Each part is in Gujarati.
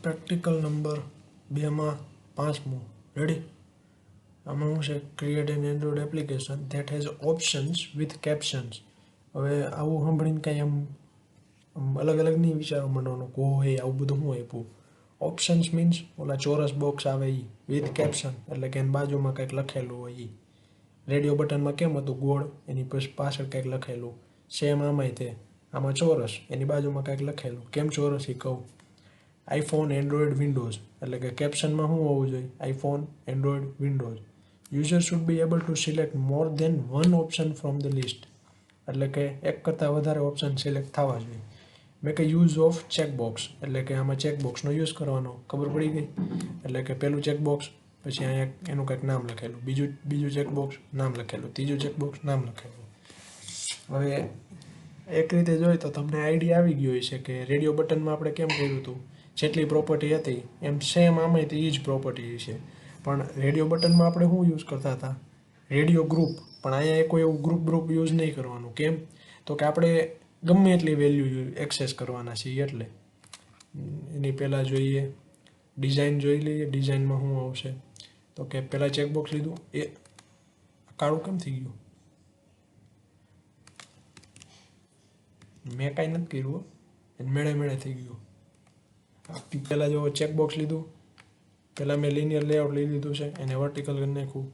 પ્રેક્ટિકલ નંબર 2માં 5મું. રેડી? આમાં શું છે? Create an Android application that has options with captions. હવે આવું સાંભળીને કાંઈ આમ અલગ અલગ નહીં વિચારો માંડવાનું કો હોય આવું બધું શું આપ્યું. ઓપ્શન્સ મીન્સ ઓલા ચોરસ બોક્સ આવે એ વિથ કેપ્શન, એટલે કે એની બાજુમાં કંઈક લખેલું હોય એ. રેડિયો બટનમાં કેમ હતું ગોળ, એની પછી પાછળ કંઈક લખેલું. સેમ આમાંય તે, આમાં ચોરસ, એની બાજુમાં કંઈક લખેલું. કેમ ચોરસ એ કહું. આઈફોન, એન્ડ્રોઇડ, વિન્ડોઝ, એટલે કે કેપ્શનમાં શું હોવું જોઈએ? IPhone, Android, Windows. User should be able to select more than one option from the list. એટલે કે એક કરતાં વધારે ઓપ્શન સિલેક્ટ થવા જોઈએ. Make A use of checkbox, એટલે કે આમાં ચેકબોક્સનો યુઝ કરવાનો. ખબર પડી ગઈ? એટલે કે પહેલું ચેકબોક્સ, પછી અહીંયા એનું કંઈક નામ લખેલું, બીજું ચેકબોક્સ નામ લખેલું, ત્રીજું ચેકબોક્સ નામ લખેલું. હવે એક રીતે જોઈએ તો તમને આઈડિયા આવી ગયો છે કે રેડિયો બટનમાં આપણે કેમ કર્યું હતું, જેટલી પ્રોપર્ટી હતી એમ સેમ આમાં એ જ પ્રોપર્ટી છે. પણ રેડિયો બટનમાં આપણે શું યુઝ કરતા હતા? Radio group. પણ અહીંયા કોઈ એવું ગ્રુપ યુઝ નહીં કરવાનું. કેમ? તો કે આપણે ગમે એટલી વેલ્યુ એક્સેસ કરવાના છીએ એટલે. એની પહેલાં જોઈએ ડિઝાઇન જોઈ લઈએ. ડિઝાઇનમાં શું આવશે? તો કે પહેલાં ચેકબોક્સ લીધું. એ કાળું કેમ થઈ ગયું? મેં કાંઈ નથી કર્યું, એને મેળે થઈ ગયું. પહેલાં જો ચેકબોક્સ લીધું, પહેલાં મેં લિનિયર લેઆઉટ લઈ લીધું છે, એને વર્ટિકલ કરી નાખ્યું.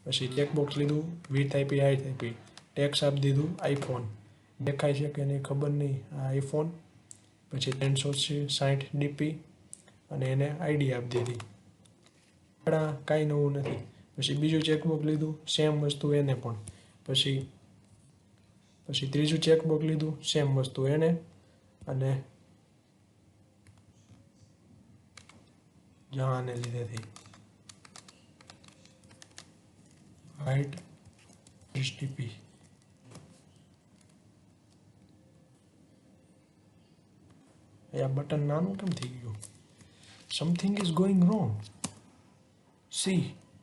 પછી ચેકબોક્સ લીધું, વિડ્થ આપી, હાઇટ આપી, ટેક્સ આપી દીધું આઈફોન. દેખાય છે કે નહીં ખબર નહીં, આ આઈફોન. પછી 360 ડીપી અને એને આઈડી આપી દીધી. કાંઈ નવું નથી. પછી બીજું ચેકબોક્સ લીધું, સેમ વસ્તુ એને પણ. પછી ત્રીજું ચેકબોક્સ લીધું, સેમ વસ્તુ એને, અને આને લીધેથી હાઇટ ડીપી. આ બટન નાનું કેમ થઈ ગયું? Something is going wrong.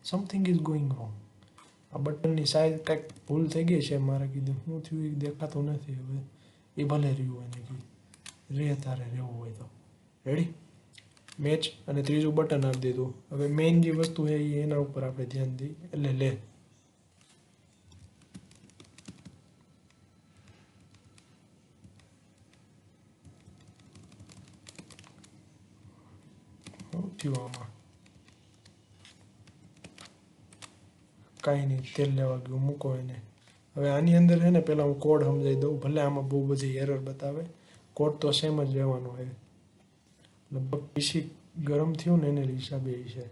Something is going wrong. આ બટનની સાઈઝ કંઈક ભૂલ થઈ ગઈ છે. મારે કીધું શું થયું એ દેખાતું નથી. હવે એ ભલે રહ્યું, એને કીધું રે તારે રહેવું હોય તો. રેડી? મેચ અને ત્રીજું બટન આપી દીધું. હવે મેઇન જે વસ્તુ છે એ એના ઉપર આપણે ધ્યાન દઈએ. એટલે લે શું થયું આમાં? કાંઈ નહીં, તેલ લેવા ગયું, મૂકો એને. હવે આની અંદર છે ને પહેલાં હું કોડ સમજાવી દઉં. ભલે આમાં બહુ બધી એરર બતાવે, કોડ તો સેમ જ રહેવાનો છે. લગભગ પીસી ગરમ થયું ને એને હિસાબે છે.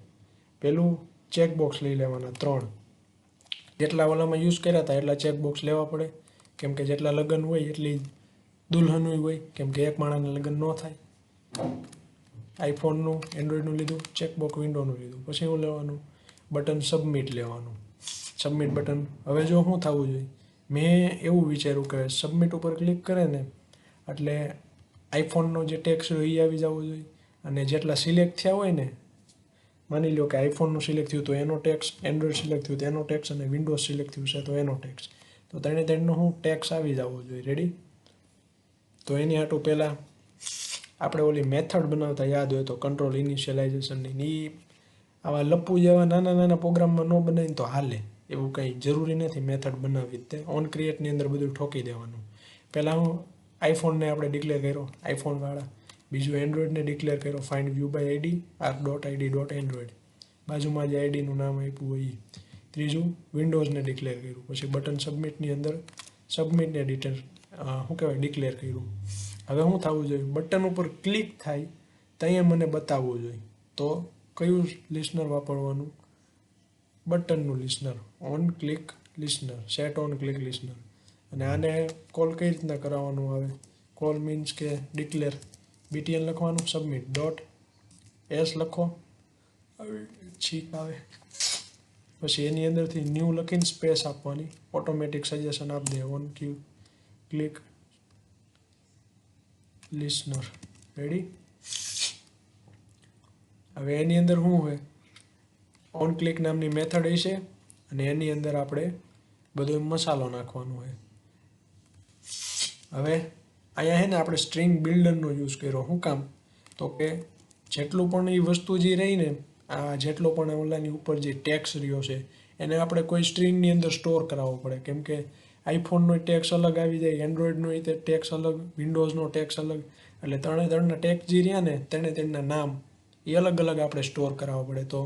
પહેલું ચેકબોક્સ લઈ લેવાના 3. જેટલા ઓલામાં યુઝ કર્યા હતા એટલા ચેકબોક્સ લેવા પડે. કેમ કે જેટલા લગ્ન હોય એટલી દુલ્હન હોય. કેમ કે એક માણસને લગ્ન ન થાય. આઈફોનનું, એન્ડ્રોઈડનું લીધું, ચેકબોક્સ વિન્ડોનું લીધું. પછી શું લેવાનું? બટન સબમિટ લેવાનું. Submit button. હવે જો શું થવું જોઈએ? મેં એવું વિચાર્યું કે સબમિટ ઉપર ક્લિક કરે ને એટલે આઈફોનનો જે ટેક્સ હોય એ આવી જવો જોઈએ. અને જેટલા સિલેક્ટ થયા હોય ને, માની લો કે આઈફોનનું સિલેક્ટ થયું તો એનો ટેક્સ, એન્ડ્રોઈડ સિલેક્ટ થયું તો એનો ટેક્સ, અને વિન્ડોઝ સિલેક્ટ થયું છે તો એનો ટેક્સ. તો ત્રણનો શું ટેક્સ આવી જવો જોઈએ. રેડી? તો એની હાટું પહેલાં આપણે ઓલી મેથડ બનાવતા યાદ હોય તો કંટ્રોલ ઇનિશિયલાઇઝેશનની, એ આવા લપુ જેવા નાના પ્રોગ્રામમાં ન બનાવીને તો હાલે. એવું કંઈ જરૂરી નથી મેથડ બનાવવી. તે ઓન ક્રિએટની અંદર બધું ઠોકી દેવાનું. પહેલાં હું આઈફોનને આપણે ડિક્લેર કર્યો, આઈફોનવાળા. બીજું એન્ડ્રોઈડને ડિક્લેર કર્યો, find view by ID r.id.android. બાજુમાં જે આઈડીનું નામ આપ્યું હોય એ. ત્રીજું વિન્ડોઝને ડિક્લેર કર્યું. પછી બટન સબમિટની અંદર સબમિટને શું કહેવાય ડિક્લેર કર્યું. હવે શું થવું જોઈએ? બટન ઉપર ક્લિક થાય ત્યાં મને બતાવવું જોઈએ. તો કયું લિસનર વાપરવાનું? બટનનું listener. On click listener. Set on click listener. અને આને કોલ કઈ રીતના કરાવવાનું આવે? કોલ મીન્સ કે ડિક્લેર. BTN લખવાનું, સબમિટ .s લખો, છીક આવે. પછી એની અંદરથી ન્યૂ લખીને સ્પેસ આપવાની. ઓટોમેટિક સજેશન આપી દે. On click listener. રેડી? હવે એની અંદર શું હોય? ઓન ક્લિક નામની મેથડ હશે અને એની અંદર આપણે બધો મસાલો નાખવાનો હોય. હવે અહીંયા છે ને આપણે સ્ટ્રિંગ બિલ્ડરનો યુઝ કર્યો. શું કામ? તો કે જેટલું પણ એ વસ્તુ જે રહી ને, આ જેટલો પણ ઓલાની ઉપર જે ટેક્સ રહ્યો છે એને આપણે કોઈ સ્ટ્રિંગની અંદર સ્ટોર કરાવવો પડે. કેમ કે આઈફોનનો ટેક્સ અલગ આવી જાય, એન્ડ્રોઈડનો એ ટેક્સ અલગ, વિન્ડોઝનો ટેક્સ અલગ, એટલે ત્રણના ટેક્સ જે રહ્યા ને તેના નામ એ અલગ અલગ આપણે સ્ટોર કરાવવા પડે. તો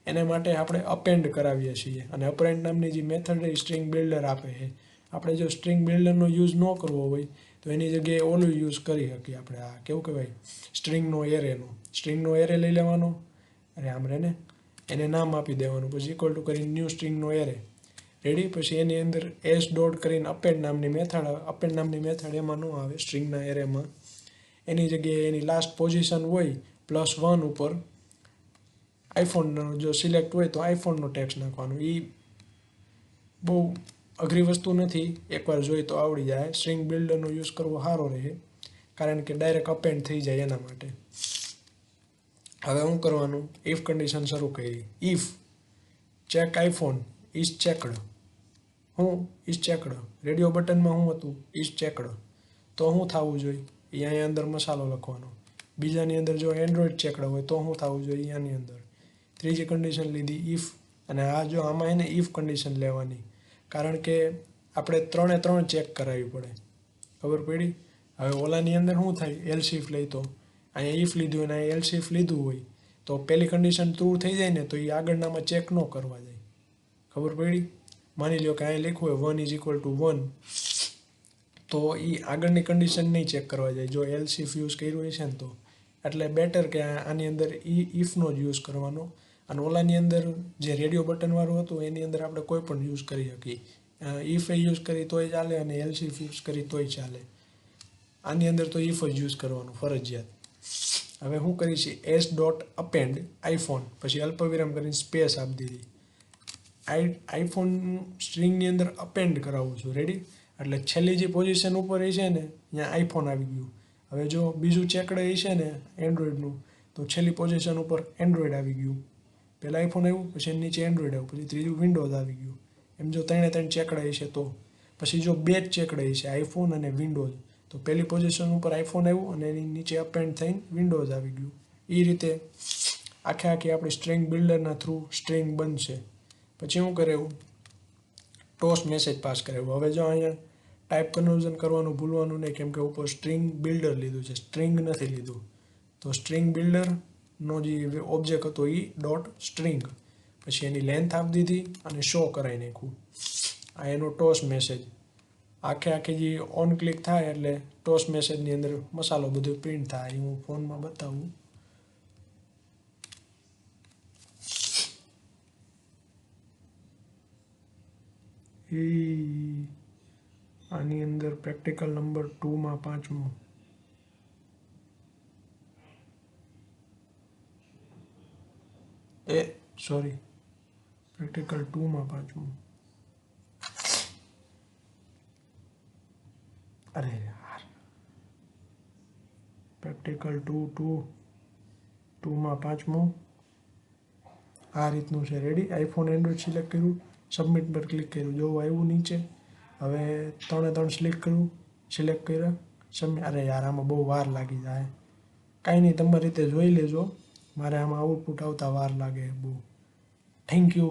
એને માટે આપણે અપેન્ડ કરાવીએ છીએ, અને અપેન્ડ નામની જે મેથડ એ સ્ટ્રિંગ બિલ્ડર આપે છે. આપણે જો સ્ટ્રિંગ બિલ્ડરનો યુઝ ન કરવો હોય તો એની જગ્યાએ ઓલું યુઝ કરી શકીએ આપણે, આ કેવું કહેવાય, સ્ટ્રિંગનો એરે લઈ લેવાનો, અરે આમ રે ને, એને નામ આપી દેવાનું, પછી ઇક્વલ ટુ કરીને ન્યૂ સ્ટ્રિંગનો એરે રેડી. પછી એની અંદર એસ ડોટ કરીને અપેન્ડ નામની મેથડ આવે. અપેન્ડ નામની મેથડ એમાં ન આવે સ્ટ્રિંગના એરેમાં. એની જગ્યાએ એની લાસ્ટ પોઝિશન હોય +1 ઉપર આઈફોનનો જો સિલેક્ટ હોય તો આઈફોનનો ટેક્સ નાખવાનો. એ બહુ અઘરી વસ્તુ નથી, એકવાર જોઈએ તો આવડી જાય. સ્ટ્રિંગ બિલ્ડરનો યુઝ કરવો સારો રહે, કારણ કે ડાયરેક્ટ અપેન્ડ થઈ જાય એના માટે. હવે શું કરવાનું, ઇફ કન્ડિશન શરૂ કરી. If check iPhone is checked. હું ઇઝ ચેકડ, રેડિયો બટનમાં શું હતું, ઇઝ ચેકડ. તો શું થવું જોઈએ, એ અહીંયા અંદર મસાલો લખવાનો. બીજાની અંદર જો એન્ડ્રોઈડ ચેકડ હોય તો શું થવું જોઈએ, આની અંદર. ત્રીજી કન્ડિશન લીધી ઇફ, અને આ જો આમાં એને ઇફ કન્ડિશન લેવાની, કારણ કે આપણે 3 ચેક કરાવવી પડે. ખબર પડી? હવે ઓલાની અંદર શું થાય, એલ્સ ઇફ લઈ તો અહીંયા ઇફ લીધું અને અહીંયા એલ્સ ઇફ લીધું હોય તો પહેલી કન્ડિશન ટ્રુ થઈ જાય ને તો એ આગળનામાં ચેક ન કરવા જાય. ખબર પડી? માની લો કે અહીંયા લખ્યું હોય 1 = 1, તો એ આગળની કન્ડિશન નહીં ચેક કરવા જાય જો એલ્સ ઇફ યુઝ કર્યું હોય છે ને તો. એટલે બેટર કે આની અંદર ઇફનો જ યુઝ કરવાનો. અને ઓલાની અંદર જે રેડિયો બટનવાળું હતું એની અંદર આપણે કોઈ પણ યુઝ કરી શકીએ. ઇફ યુઝ કરી તોય ચાલે અને એલ્સ ઇફ યુઝ કરી તોય ચાલે. આની અંદર તો ઇફ જ યુઝ કરવાનું ફરજિયાત. હવે શું કરી છે, એસ ડોટ અપેન્ડ આઈફોન, પછી અલ્પવિરામ કરીને સ્પેસ આપી દીધી. આઈફોન સ્ટ્રિંગની અંદર અપેન્ડ કરાવું છું, રેડી. એટલે છેલ્લી જે પોઝિશન ઉપર એ છે ને ત્યાં આઈફોન આવી ગયું. હવે જો બીજું ચેકડ એ છે ને એન્ડ્રોઈડનું, તો છેલ્લી પોઝિશન ઉપર એન્ડ્રોઈડ આવી ગયું. પહેલાં આઈફોન આવ્યું, પછી એની નીચે એન્ડ્રોઈડ આવ્યું, પછી ત્રીજું વિન્ડોઝ આવી ગયું. એમ જો 3 ચેકડા છે તો પછી જો 2 જ ચેકડા છે આઈફોન અને વિન્ડોઝ, તો પહેલી પોઝિશન ઉપર આઈફોન આવ્યું અને એની નીચે અપેન્ડ થઈને વિન્ડોઝ આવી ગયું. એ રીતે આખે આપણી સ્ટ્રિંગ બિલ્ડરના થ્રુ સ્ટ્રિંગ બનશે. પછી શું કરાવ્યું, ટોસ મેસેજ પાસ કરાવ્યું. હવે જો અહીંયા ટાઈપ કન્વર્ઝન કરવાનું ભૂલવાનું નહીં, કેમ કે ઉપર સ્ટ્રિંગ બિલ્ડર લીધું છે, સ્ટ્રિંગ નથી લીધું. તો સ્ટ્રિંગ બિલ્ડરનો જે ઓબ્જેક્ટ હતો એ ડોટ સ્ટ્રિંગ, પછી એની લેન્થ આપી દીધી અને શો કરાવી નાખ્યું. આ એનો ટોસ મેસેજ આખી જે ઓન ક્લિક થાય એટલે ટોસ મેસેજની અંદર મસાલો બધો પ્રિન્ટ થાય. એ હું ફોનમાં બતાવું. આની અંદર પ્રેક્ટિકલ નંબર 2માં 5મું. પ્રેક્ટિકલ 2માં 5મું. અરે યાર, પ્રેક્ટિકલ 2માં 5મું આ રીતનું છે, રેડી. આઈફોન એન્ડ્રોઈડ સિલેક્ટ કર્યું, સબમિટ પર ક્લિક કર્યું, જો આવ્યું નીચે. હવે 3 સિલેક્ટ કર્યા, સબમિટ. અરે યાર, આમાં બહુ વાર લાગી જાય. કાંઈ નહીં, તમારી રીતે જોઈ લેજો. મારે આમાં આઉટપુટ આવતા વાર લાગે બહુ. Thank you.